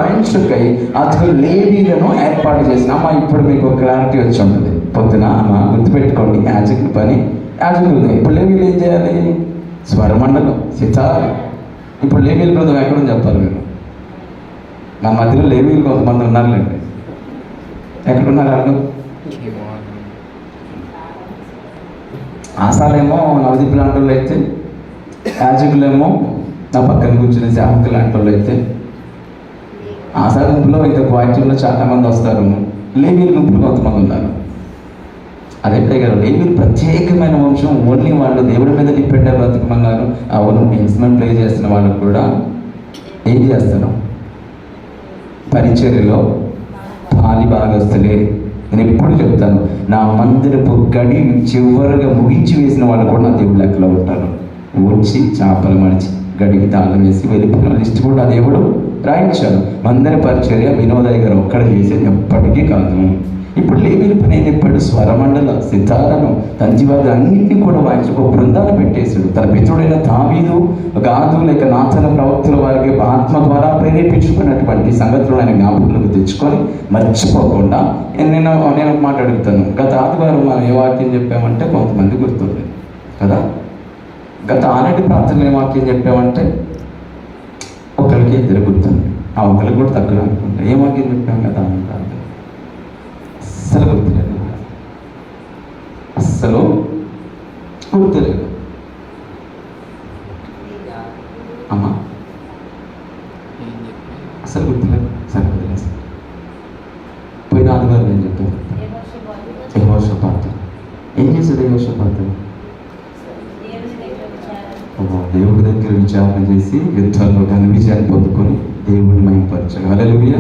వాయించుకై అతను లేవీలను ఏర్పాటు చేసిన. అమ్మ ఇప్పుడు మీకు క్లారిటీ వచ్చి ఉంటుంది. పొద్దున అమ్మ గుర్తుపెట్టుకోండి, యాజకుల పని యాజకులు. ఇప్పుడు లేవీలు ఏం చేయాలి? స్వరమండలం, సితార. ఇప్పుడు లేవీల బృందం ఎక్కడని చెప్పాలి మీరు? నా మధ్యలో లేవీలు కొంతమంది ఉన్నారులేండి. ఎక్కడున్నారు వాళ్ళు? ఆశాలేమో నవదీప్ లాంటి వాళ్ళు అయితే, యాజకులేమో నా పక్కన కూర్చునే సేవకులు లాంటి వాళ్ళు అయితే, ఆశా గుంపులో ఇంకా క్వాలిటీలో చాలా మంది వస్తారు. లేవీల గుంపులు కొంతమంది ఉన్నారు. అదే గారు లేవీలు ప్రత్యేకమైన వంశం. ఓన్లీ వాళ్ళు దేవుడి మీద డిపెండ్ అయ్యి బ్రతకమన్నారు. అవును, ఇన్స్ట్రుమెంట్ ప్లే చేస్తున్న వాళ్ళు కూడా ఏం చేస్తారు? పరిచర్యలో పాలి భాగస్తులే. నేను ఎప్పుడు చెప్తాను, నా మందిరపు గడి చివరిగా ముగించి వేసిన వాళ్ళు కూడా నా దేవుడు లెక్కలో ఉంటారు. వచ్చి చేపలు మడిచి గడికి తాళం వేసి వెళ్ళిపోయిన లిస్ట్ కూడా నా దేవుడు రాయించాడు. మందిర పరిచర్య వినోదయ్య గారు ఒక్కడ చేసేది ఎప్పటికీ కాదు. ఇప్పుడు లేవీల పని ఏం చెప్పాడు? స్వరమండల, సితారను, తంజివాదు అన్నింటినీ కూడా వాయించి ఒక బృందాన్ని పెట్టేశాడు. తన పితృడైన దావీదు, గాదు లేక నాతన ప్రవక్తుల వారికి ఆత్మ ద్వారా ప్రేరేపించుకున్నటువంటి సంగతులు ఆయన జ్ఞాపకులకు తెచ్చుకొని మర్చిపోకుండా నేను ఒక మాట అడుగుతాను. గత ఆదివారం మనం ఏ వాక్యం చెప్పామంటే కొంతమంది గుర్తుంది కదా. గత ఆనాటి ప్రార్థనలు ఏ వాక్యం చెప్పామంటే ఒకరికి ఇద్దరు గుర్తుంది. ఆ ఒకరికి కూడా తక్కువ అనుకుంటా. ఏ వాక్యం చెప్పాం కదా ప్రార్థన? అస్సలు గుర్తులేదు, అస్సలు గుర్తులేదు. అమ్మా అసలు గుర్తులేదు. సరే వదిలేసి పోయిన ఆదివారం ఏం చెప్పారు? యెహోషాపాతు ఏం చేశాడు? యెహోషాపాతు దేవుడి దగ్గర విచారణ చేసి యుద్ధాల్లో ఘన విజయాన్ని పొందుకొని దేవుడిని మహిమపరచాడు. హల్లెలూయా,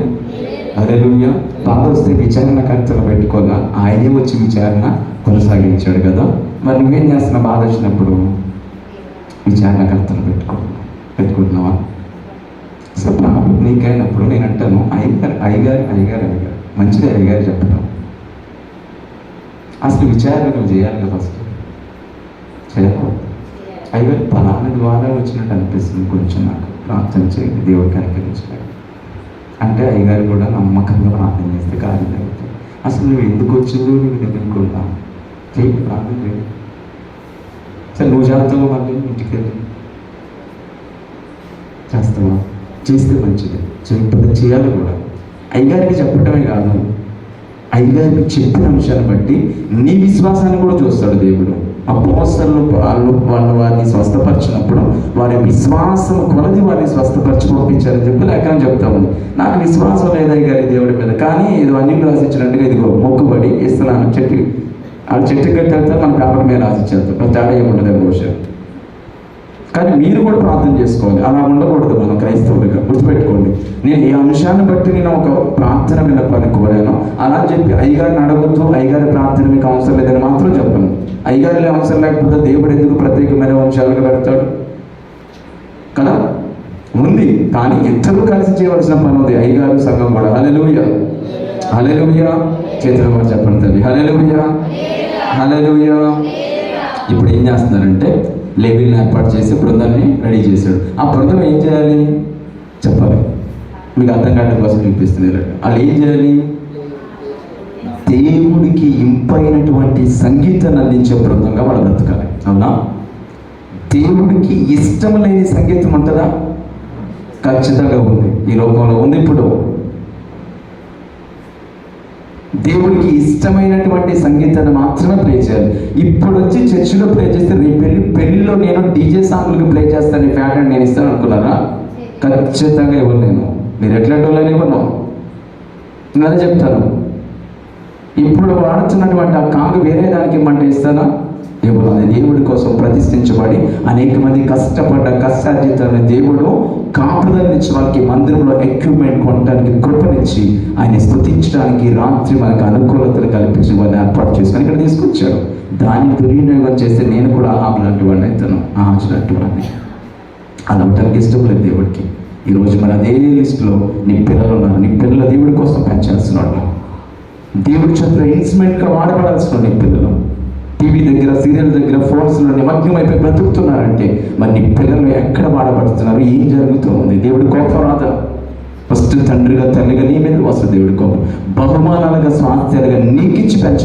హల్లెలూయా. బాధ వస్తే విచారణకర్తలు పెట్టుకోగా ఆయనే వచ్చి విచారణ కొనసాగించాడు కదా. మరి నువ్వేం చేస్తున్నావు? బాధ వచ్చినప్పుడు విచారణకర్తలు పెట్టుకుంటున్నావా? సో ప్రాబ్లం నీకైనప్పుడు నేను అంటాను, అయ్యగారు మంచిది అయ్యగారు చెప్పడం. అసలు విచారణ నువ్వు చేయాలి కదా. ఫస్ట్ చేయకూడదు. అయ్యగారు పలానా ద్వారా వచ్చినట్టు అనిపిస్తుంది, కొంచెం నాకు ప్రార్థన చేయండి, దేవుడు కనికరించాడు అంటే అయ్యగారు కూడా నమ్మకంగా ప్రార్థన చేస్తే కార్యం జరుగుతుంది. అసలు నువ్వు ఎందుకు వచ్చిందో నీకు తెలియకుండా చేయండి, ప్రార్థన చేయండి. సరే నువ్వు చేస్తావు, మళ్ళీ ఇంటికి వెళ్ళి చేస్తావా? చేస్తే మంచిది, చేయకపోతే చేయాలి కూడా. అయ్యగారికి చెప్పడమే కాదు, అయ్యగారికి చెప్పిన అంశాన్ని బట్టి నీ విశ్వాసాన్ని కూడా చూస్తాడు దేవుడు. అపోస్తలులు వాళ్ళు వారిని స్వస్థపరిచినప్పుడు వారి విశ్వాసం కొలది వారిని స్వస్థపరిచి పంపించారని చెప్పి లేఖనం చెప్తా ఉంది. నాకు విశ్వాసం లేదయ్య గారి దేవుడి మీద, కానీ ఇది అన్ని రాసిచ్చినట్టుగా ఇదిగో మొక్కుబడి ఇస్తున్నాను. చెట్టు కట్టేస్తే మన పేపర్ మీద రాసిచ్చేస్తాం, తేడా ఏముంటుంది బహుశా. కానీ మీరు కూడా ప్రార్థన చేసుకోవాలి. అలా ఉండకూడదు మనం క్రైస్తవులుగా. గుర్తుపెట్టుకోండి, నేను ఈ అంశాన్ని బట్టి నేను ఒక ప్రార్థన మీద పని కోరాను అలా చెప్పి అయ్యగారిని అడగొద్దు, అయ్యగారి ప్రార్థన మీకు అవసరం లేదని మాత్రం చెప్పను. అయ్యగారిలో అవసరం లేకపోతే దేవుడు ఎందుకు ప్రత్యేకమైన అంశాలుగా పెడతాడు కదా. ఉంది, కానీ ఇద్దరు కలిసి చేయవలసిన పని ఉంది, అయ్యగారు సంఘం కూడా. హల్లెలూయా, హల్లెలూయా. చేతులు కూడా చెప్పండి తల్లి. హల్లెలూయా, హల్లెలూయా. ఇప్పుడు ఏం చేస్తున్నారంటే లేవీలను ఏర్పాటు చేసి బృందాన్ని రెడీ చేశాడు. ఆ బృందం ఏం చేయాలి చెప్పాలి, మీకు అర్థం కావడం కోసం చూపిస్తుంది. వాళ్ళు ఏం చేయాలి? దేవుడికి ఇంపైనటువంటి సంగీతాన్ని అందించే బృందంగా వాళ్ళు బ్రతకాలి. అవునా? దేవుడికి ఇష్టం లేని సంగీతం ఉంటుందా? ఖచ్చితంగా ఉంది, ఈ లోకంలో ఉంది. ఇప్పుడు దేవుడికి ఇష్టమైనటువంటి సంగీతాన్ని మాత్రమే ప్లే చేయాలి. ఇప్పుడు వచ్చి చర్చిలో ప్లే చేస్తే రేపు పెళ్లిలో నేను డీజే సాంగ్లకు ప్లే చేస్తాను, ఫ్యాట్ నేను ఇస్తాను అనుకున్నారా? ఖచ్చితంగా ఇవ్వను. మీరు ఎట్లాంటి వాళ్ళని ఇవ్వను, నేను అదే చెప్తాను. ఇప్పుడు వాడుతున్నటువంటి ఆ కాంగు వేరే దానికి ఇమ్మంటే ఇస్తానా? దేవుడు అది దేవుడి కోసం ప్రతిష్ఠించబడి అనేక మంది కష్టపడ్డ కష్టార్జితాన్ని దేవుడు కాపుదలనిచ్చి వాళ్ళకి మందిరంలో ఎక్విప్మెంట్ కొనడానికి కృపనిచ్చి ఆయన స్తుతించడానికి రాత్రి మనకు అనుకూలతలు కల్పించి వారిని ఏర్పాటు చేసుకొని ఇక్కడ తీసుకొచ్చాడు. దాన్ని దుర్వినియోగం చేస్తే నేను కూడా లాంటి వాడిని అవుతాను, లాంటి వాడిని. అది అవటానికి ఇష్టం లేదు దేవుడికి. ఈరోజు మన అదే లిస్టులో నీ పిల్లలు ఉన్నారు. నీ పిల్లల దేవుడి కోసం పనిచేస్తున్నాడు. దేవుడి చేతిలో ఇన్స్ట్రుమెంట్గా వాడబడాల్సిన నీ పిల్లలు టీవీ దగ్గర, సీరియల్ దగ్గర, ఫోన్స్లో నిమగ్నమైపోయి బ్రతుకుతున్నారంటే మరి నీ పిల్లలు ఎక్కడ వాడబడుతున్నారు? ఏం జరుగుతూ ఉంది? దేవుడి కోపం రాదా? ఫస్ట్ తండ్రిగా తల్లిగా నీ మీద వస్తుంది దేవుడి కోపం. బహుమానాలుగా స్వాస్థ్యాలుగా నీకిచ్చి పెంచ